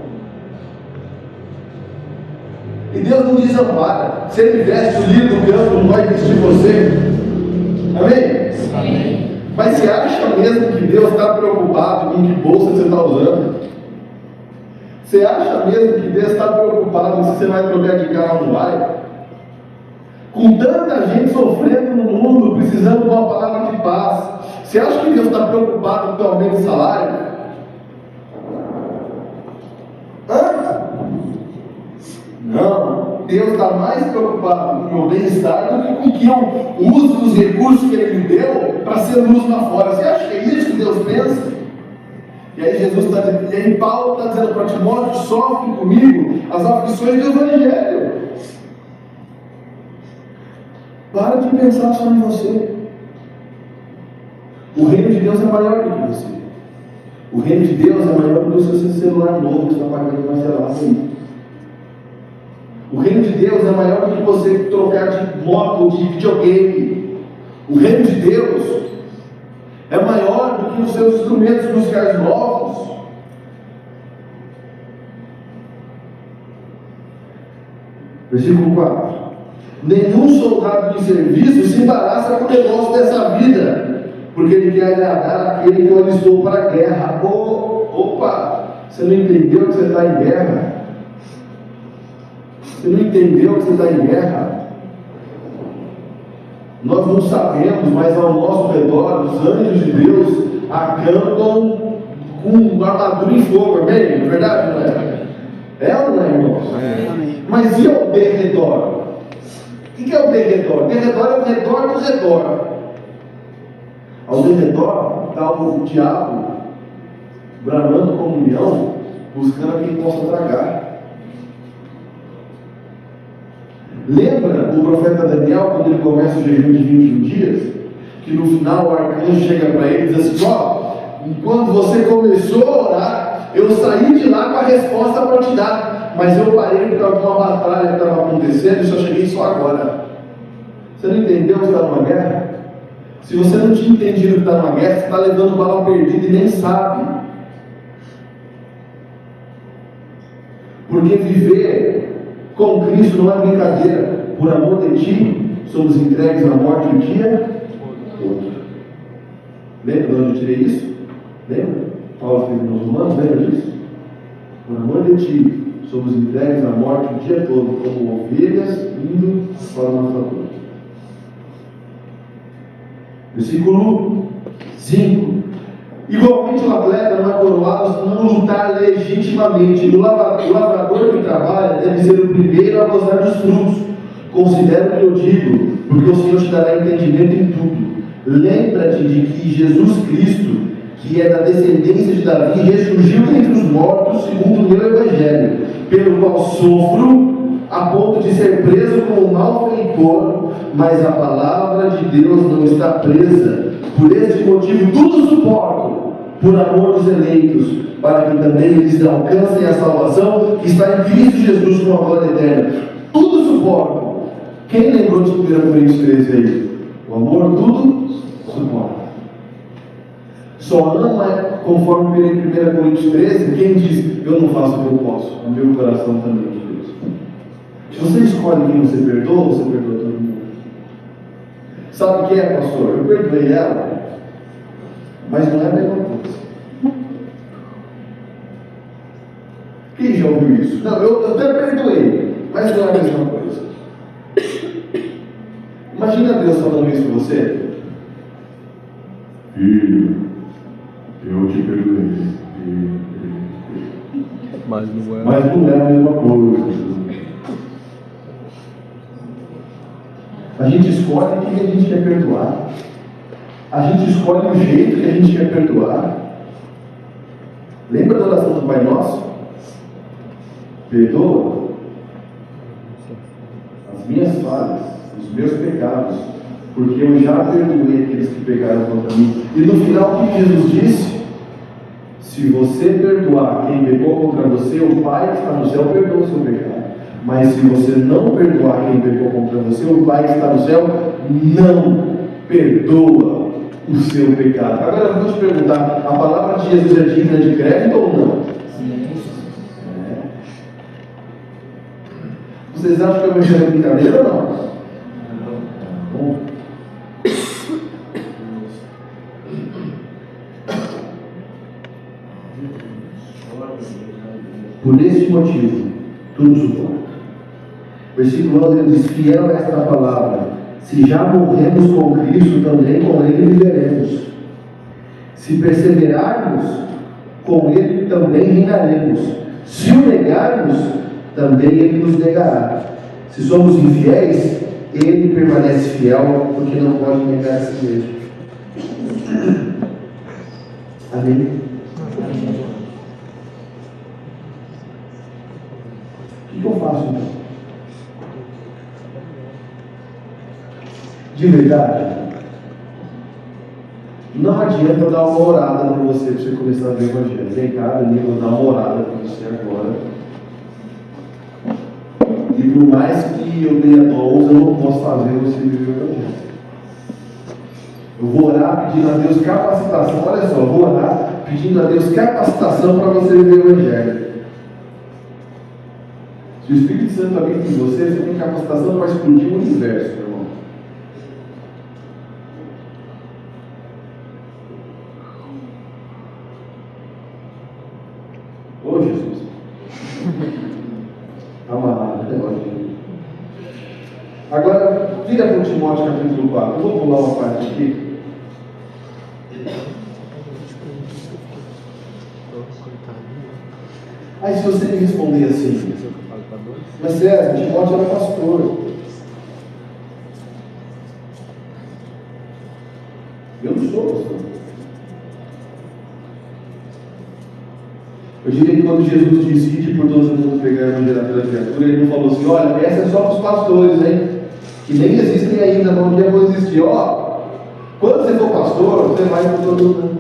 E Deus não desampara. Se Ele veste o lírio do campo, não vai vestir você. Amém? Amém. Mas você acha mesmo que Deus está preocupado com que bolsa você está usando? Você acha mesmo que Deus está preocupado se você vai trocar de carro ou não vai? Com tanta gente sofrendo no mundo, precisando de uma palavra de paz, você acha que Deus está preocupado com o teu aumento de salário? Hã? Não. Deus está mais preocupado com o meu bem-estar do que com que eu use os recursos que Ele me deu para ser luz lá fora. Você acha que é isso que Deus pensa? E aí Jesus está dizendo, e aí Paulo está dizendo para Timóteo, sofre comigo as aflições do Evangelho. Para de pensar só em você. O reino de Deus é maior do que você. O reino de Deus é maior do que o seu celular novo que você está pagando parcelado aí. O reino de Deus é maior do que você trocar de moto, de videogame. O reino de Deus é maior do que os seus instrumentos musicais novos. Versículo 4. Nenhum soldado de serviço se embaraça com o negócio dessa vida, porque ele quer agradar aquele que o alistou para a guerra. Opa! Você não entendeu que você está em guerra? Você não entendeu que você está em guerra? Nós não sabemos, mas ao nosso redor, os anjos de Deus acampam com armadura em fogo, amém? É verdade, não é? É ou não é, irmãos? Mas e ao derredor? O que é o derredor? O derredor é o redor do redor. Ao derredor está o diabo bramando como um leão, buscando a quem possa tragar. Lembra o profeta Daniel, quando ele começa o jejum de 21 dias? Que no final o arcanjo chega para ele e diz assim: ó, enquanto você começou a orar, eu saí de lá com a resposta para te dar, mas eu parei por causa de uma batalha que estava acontecendo e só cheguei só agora. Você não entendeu que está numa guerra? Se você não tinha entendido que está numa guerra, você está levando bala perdida e nem sabe. Porque viver com Cristo não é brincadeira. Por amor de ti, somos entregues à morte um dia todo. Lembra de onde eu tirei isso? Lembra? Paulo fez nos Romanos, lembra disso? Por amor de ti, somos entregues à morte o dia todo, como ovelhas indo para o matador. Versículo 5. Igualmente o atleta não é coroado não lutar legitimamente. O lavrador que trabalha deve ser o primeiro a gozar dos frutos. Considera o que eu digo, porque o Senhor te dará entendimento em tudo. Lembra-te de que Jesus Cristo, que é da descendência de Davi, ressurgiu entre os mortos segundo o meu evangelho, pelo qual sofro a ponto de ser preso como malfeitor, mas a palavra de Deus não está presa. Por este motivo tudo suporto, por amor dos eleitos, para que também eles alcancem a salvação que está em Cristo Jesus com a glória eterna. Tudo suporto. Quem lembrou de 1 Coríntios 13 aí? O amor tudo suporta. Só não é conforme 1 Coríntios 13 quem diz: eu não faço o que eu posso, o meu coração também é de Deus. Você escolhe quem você perdoa ou você perdoa todo mundo? Sabe o que é, pastor? Eu perdoei ela, mas não é a mesma coisa. Quem já ouviu isso? Não, eu até perdoei, mas não é a mesma coisa. Imagina Deus falando isso para você. Filho, eu te perdoei. Mas não é. Mas não é a mesma coisa. A gente escolhe quem a gente quer perdoar. A gente escolhe o jeito que a gente quer perdoar. Lembra da oração do Pai Nosso? Perdoa as minhas falhas, os meus pecados, porque eu já perdoei aqueles que pecaram contra mim. E no final o que Jesus disse? Se você perdoar quem pecou contra você, o Pai que está no céu perdoa o seu pecado. Mas se você não perdoar quem pecou contra você, o Pai que está no céu não perdoa o seu pecado. Agora eu vou te perguntar: a palavra de Jesus é digna de crédito ou não? Sim. Vocês acham que eu vou enxergar brincadeira ou não? Bom. Por esse motivo, tudo suporta. Versículo 11 diz: fiel é esta palavra, se já morremos com Cristo, também com Ele viveremos. Se perseverarmos, com Ele também reinaremos. Se o negarmos, também Ele nos negará. Se somos infiéis, Ele permanece fiel, porque não pode negar a si mesmo. Amém? O que eu faço então? De verdade, não adianta eu dar uma orada para você começar a ver o Evangelho. Vem cá, Danilo, eu vou dar uma orada para você agora. E por mais que eu tenha dons, eu não posso fazer você viver o Evangelho. Eu vou orar pedindo a Deus capacitação. Olha só, eu vou orar pedindo a Deus capacitação para você viver o Evangelho. Se o Espírito Santo habita em você, você tem capacitação para explodir o universo, meu irmão. Ô Jesus. Amarrado, né? Agora, vira para o Timóteo capítulo 4. Eu vou pular uma parte aqui. Aí se você me responder assim: mas César, Timóteo era pastor. Eu não sou pastor. Eu diria que quando Jesus disse que por todo mundo pegar a evangelho da criatura, ele não falou assim: olha, essa é só para os pastores, hein? Que nem existem ainda, não dia vão existir. Ó, quando você for pastor, você vai por todo mundo.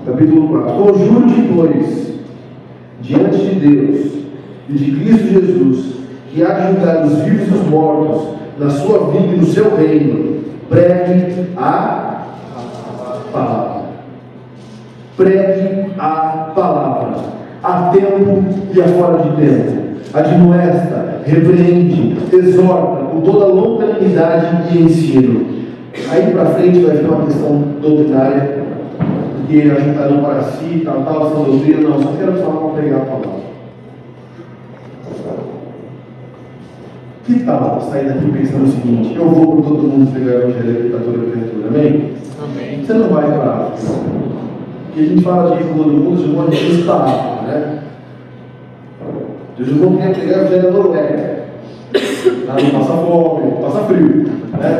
Capítulo 4. Conjure-te, pois, diante de Deus e de Cristo Jesus, que há de julgar os vivos e os mortos, na sua vida e no seu reino. Pregue a palavra. Pregue a palavra. A tempo e a fora de tempo. Admoesta, repreende, exorta com toda longanimidade e ensino. Aí para frente vai vir uma questão doutrinária, porque ajuntaram para si, tal, essa doutrina. Não, só quero falar para pregar a palavra. Que tal sair daqui pensando o seguinte: eu vou por todo mundo pregar o evangelho para toda criatura, amém? Amém. Você não vai para a África. Porque a gente fala de ir por todo mundo, Jesus pode ir para a África, né? Jesus não queria pregar o evangelho da Noruega. Não passa fome, passa frio, né?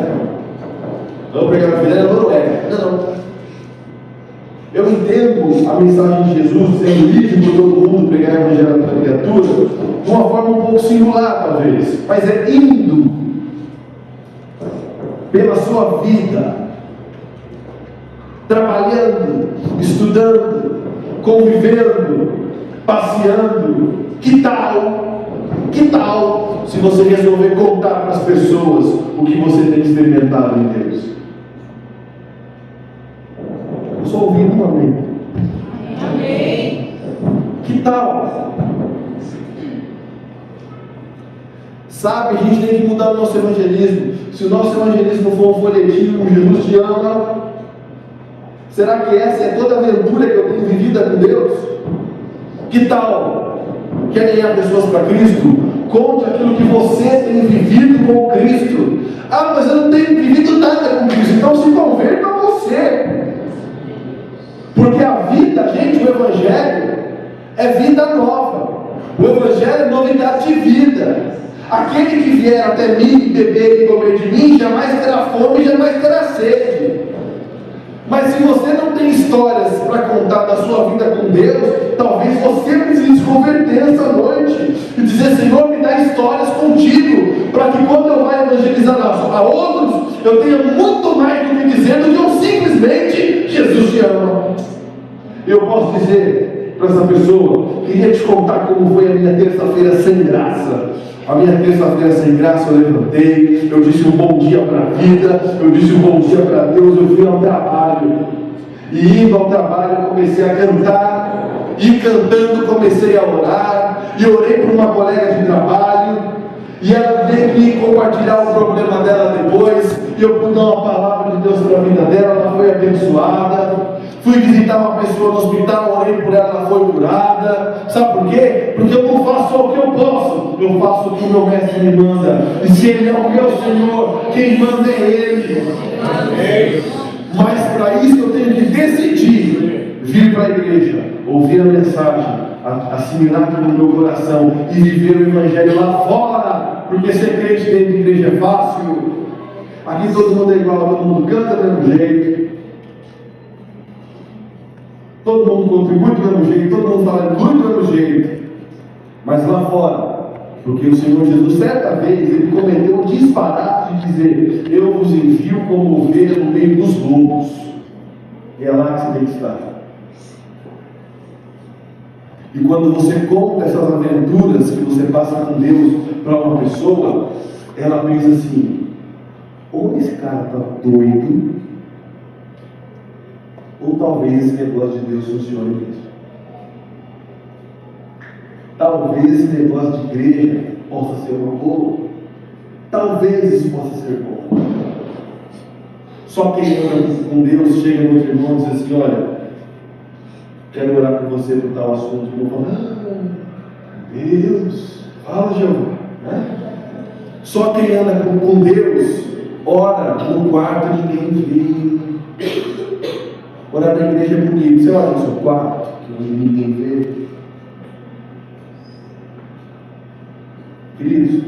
Não pregar o evangelho da Noruega. Não. Eu entendo a mensagem de Jesus sendo livre por todo mundo pregar o evangelho da criatura de uma forma um pouco singular, talvez, mas é indo pela sua vida, trabalhando, estudando, convivendo, passeando. Que tal se você resolver contar para as pessoas o que você tem experimentado em Deus? Eu só ouvi um amém. Amém. Que tal? Sabe, a gente tem que mudar o nosso evangelismo. Se o nosso evangelismo for um folhetim, Jesus te ama, será que essa é toda a aventura que eu tenho vivida com Deus? Que tal? Quer ganhar pessoas para Cristo? Conte aquilo que você tem vivido com Cristo. Ah, mas eu não tenho vivido nada com Cristo. Então se converta a você. Porque a vida, gente, o Evangelho é vida nova. O Evangelho é novidade de vida. Aquele que vier até mim, beber e comer de mim, jamais terá fome e jamais terá sede. Mas se você não tem histórias para contar da sua vida com Deus, talvez você precise se converter essa noite e dizer: Senhor, me dá histórias contigo, para que quando eu vá evangelizar a outros, eu tenha muito mais do que dizer do que eu simplesmente Jesus te ama. Eu posso dizer para essa pessoa: queria te contar como foi a minha terça-feira sem graça. A minha terça-feira sem graça, eu levantei, eu disse um bom dia para a vida, eu disse um bom dia para Deus, eu fui ao trabalho. E indo ao trabalho, eu comecei a cantar, e cantando comecei a orar, e orei por uma colega de trabalho, e ela veio me compartilhar o problema dela depois, e eu pude dar uma palavra de Deus para a vida dela, ela foi abençoada. Fui visitar uma pessoa no hospital, orei por ela, ela foi curada. Sabe por quê? Porque eu não faço só o que eu posso, eu faço o que o meu mestre me manda. E se ele é o meu Senhor, quem manda é ele. Mas para isso eu tenho que decidir vir para a igreja, ouvir a mensagem, assimilar aquilo no meu coração e viver o evangelho lá fora. Porque ser crente dentro de igreja é fácil. Aqui todo mundo é igual, todo mundo canta do mesmo jeito, todo mundo contribui do mesmo jeito, todo mundo fala muito do mesmo jeito. Mas lá fora, porque o Senhor Jesus, certa vez, ele cometeu o disparate de dizer: eu vos envio como ovelha no meio dos lobos. E é lá que você tem que estar. E quando você conta essas aventuras que você passa com Deus para uma pessoa, ela pensa assim: ou esse cara está doido, ou talvez esse negócio de Deus funcione mesmo. Talvez esse negócio de igreja possa ser uma boa. Talvez isso possa ser bom. Só quem anda com Deus chega no outro irmão e diz assim: olha, quero orar por você por tal assunto. E eu falo: Deus, fala, Jeová, né? Só quem anda com Deus ora no quarto e ninguém vê. Orar na igreja é bonito. Você ora no seu quarto, que ninguém vê. Queridos,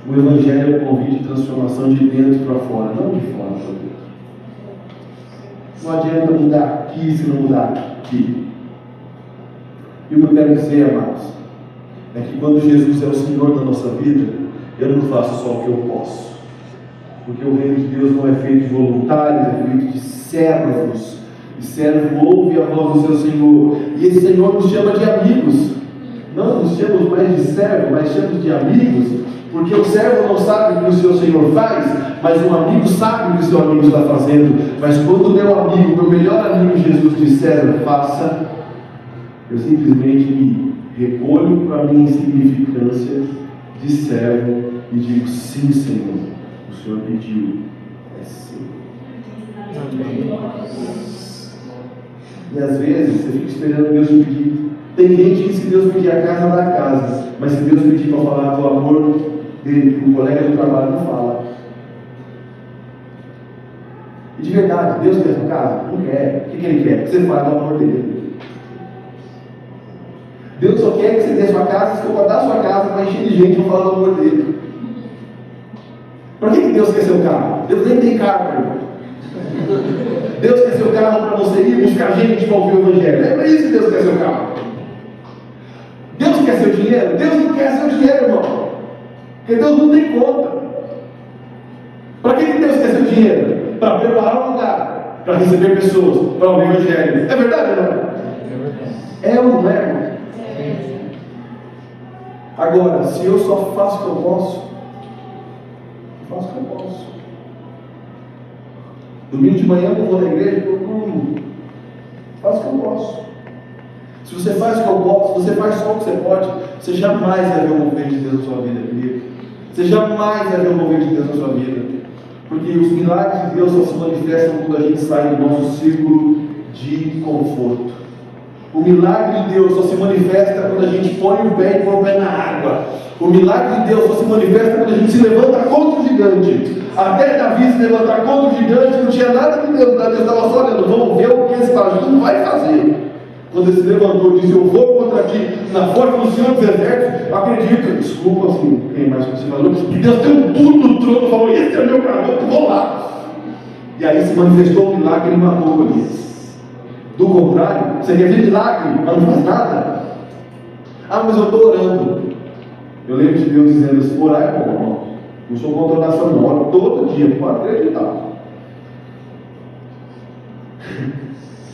o Evangelho é um convite de transformação de dentro para fora, não de fora para dentro. Não adianta mudar aqui se não mudar aqui. E o que eu quero dizer, amados, é que quando Jesus é o Senhor da nossa vida, eu não faço só o que eu posso. Porque o reino de Deus não é feito de voluntários, é feito de servos. E servo ouve a voz do seu Senhor. E esse Senhor nos chama de amigos. Não nos chamamos mais de servo, mas chamamos de amigos. Porque o servo não sabe o que o seu Senhor faz, mas o amigo sabe o que o seu amigo está fazendo. Mas quando o meu amigo, meu melhor amigo Jesus disser faça, eu simplesmente me recolho para a minha insignificância de servo e digo: sim, Senhor, o Senhor pediu, é sim. E às vezes você fica esperando Deus te pedir. Tem gente que, se Deus pedir a casa, dá a casa, mas se Deus pedir para falar do amor dele para um colega do trabalho, não fala. E de verdade, Deus quer a sua casa? Não quer. O que Ele quer? Que você fale do amor dele. Deus só quer que você dê a sua casa, se for para dar a sua casa para encher de gente para falar do amor dele. Para que Deus quer seu carro? Deus nem tem carro, irmão. Deus quer seu carro para você ir buscar gente para ouvir o Evangelho. É para isso que Deus quer seu carro. Deus quer seu dinheiro? Deus não quer seu dinheiro, irmão. Porque Deus não tem conta. Para que Deus quer seu dinheiro? Para preparar um lugar, para receber pessoas, para ouvir o Evangelho. É verdade ou não? É ou não é, irmão? Agora, se eu só faço o que eu posso, faço o que eu posso. Domingo de manhã eu vou na igreja, faço o que eu posso. Se você faz o que eu posso, se você faz só o que você pode, você jamais vai ver o mover de Deus na sua vida, querido. Você jamais vai ver o mover de Deus na sua vida. Porque os milagres de Deus só se manifestam quando a gente sai do nosso círculo de conforto. O milagre de Deus só se manifesta quando a gente põe o pé e põe o pé na água. O milagre de Deus só se manifesta quando a gente se levanta contra o gigante. Até Davi se levantar contra o gigante, não tinha nada que Deus estava só olhando: vamos ver o que esse não vai fazer. Quando ele se levantou e disse: eu vou contra ti na força do Senhor dos Exércitos, acredito, desculpa assim, quem mais que você falou, que Deus deu um pulo no trono e falou: esse é meu garoto, vou lá. E aí se manifestou o milagre e ele matou Golias. Do contrário, você quer ver milagre, mas não faz nada. Ah, mas eu estou orando. Eu lembro de Deus dizendo assim: orar é bom, irmão. Não sou contra oração, não. Oro todo dia, pode acreditar.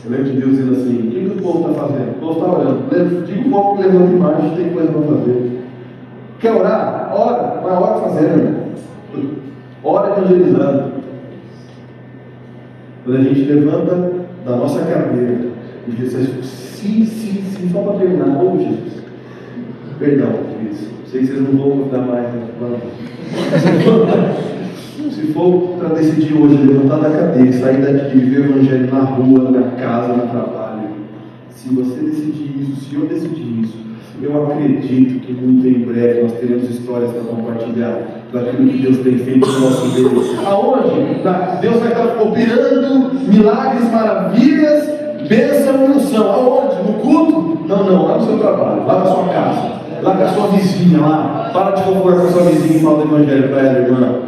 Eu lembro de Deus dizendo assim: o que o povo está fazendo? O povo está orando. Diga o povo que levanta embaixo, tem coisa para fazer. Quer orar? Ora, mas ora fazendo, irmão. Ora evangelizando. Quando a gente levanta da nossa cadeira e diz assim: sim, só para terminar, ô Jesus. Perdão, queridos. Sei que vocês não vão mudar mais, né? Se for para decidir hoje, levantar da cadeira, sair daqui, viver o evangelho na rua, na casa, no trabalho, se você decidir isso, se eu decidir isso, eu acredito que muito em breve nós teremos histórias para compartilhar daquilo que Deus tem feito no nosso meio. Aonde? Deus vai estar operando milagres, maravilhas, bênção e unção. Aonde? No culto? Não, lá no seu trabalho, lá na sua casa, lá com a sua vizinha, lá. Para de conversar com a sua vizinha e fala do evangelho para ela, irmã.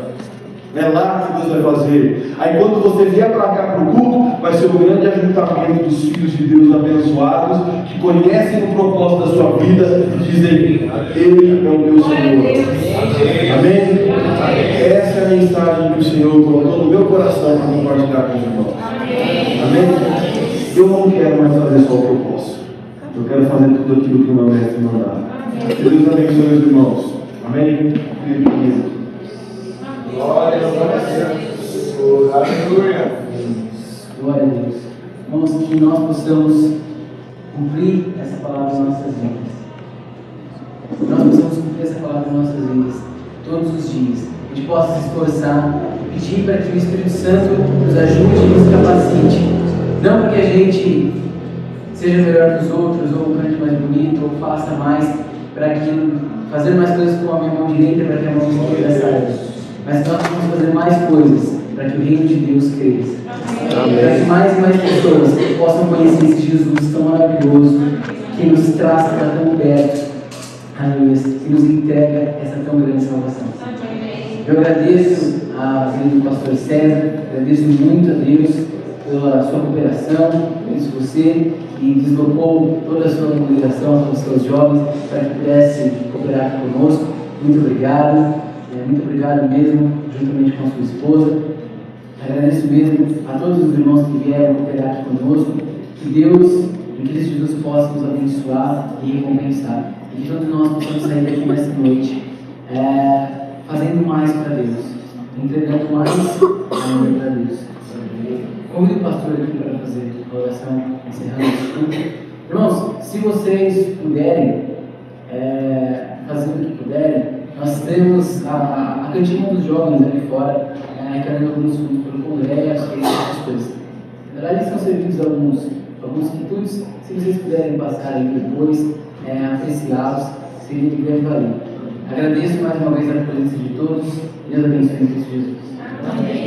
É lá que Deus vai fazer. Aí quando você vier para cá para o culto, vai ser um grande ajuntamento dos filhos de Deus abençoados, que conhecem o propósito da sua vida e dizem: Ele é o meu Senhor. Amém? Essa é a mensagem que o Senhor colocou no meu coração para compartilhar com os irmãos. Amém? Eu não quero mais fazer só o que eu posso. Eu quero fazer tudo aquilo que o meu mestre mandar. Que Deus abençoe os irmãos. Amém? Glória a Deus. Aleluia. Glória a Deus. Irmãos, que nós possamos cumprir essa palavra em nossas vidas. Que nós possamos cumprir essa palavra em nossas vidas todos os dias. Que a gente possa se esforçar e pedir para que o Espírito Santo nos ajude e nos capacite. Não para que a gente seja melhor que os outros, ou cante mais bonito, ou faça mais para aquilo, fazer mais coisas com a minha mão direita para que a mão esquerda saiba. Mas nós vamos fazer mais coisas para que o reino de Deus cresça. Para que mais e mais pessoas possam conhecer esse Jesus tão maravilhoso, que nos traz para tão perto, aleluia, que nos entrega essa tão grande salvação. Eu agradeço a vida do pastor César, agradeço muito a Deus pela sua cooperação, agradeço você que deslocou toda a sua congregação, todos os seus jovens, para que pudesse cooperar conosco. Muito obrigado. Muito obrigado mesmo, juntamente com a sua esposa. Agradeço mesmo a todos os irmãos que vieram cooperar aqui conosco. Que Deus, em Cristo Jesus, possa nos abençoar e recompensar. E que todos nós possamos sair daqui nessa noite fazendo mais para Deus, entregando mais ainda para Deus. Convido o pastor aqui para fazer a oração, encerrando esse culto. Irmãos, se vocês puderem, fazer o que puderem, nós temos a cantina dos jovens ali fora, querendo alguns fundos pelo congresso e essas coisas. Na verdade, estão servidos alguns quitutes. Se vocês puderem passar aí depois, apreciá-los, seria de grande valia. Agradeço mais uma vez a presença de todos. Deus abençoe em Cristo Jesus. Amém.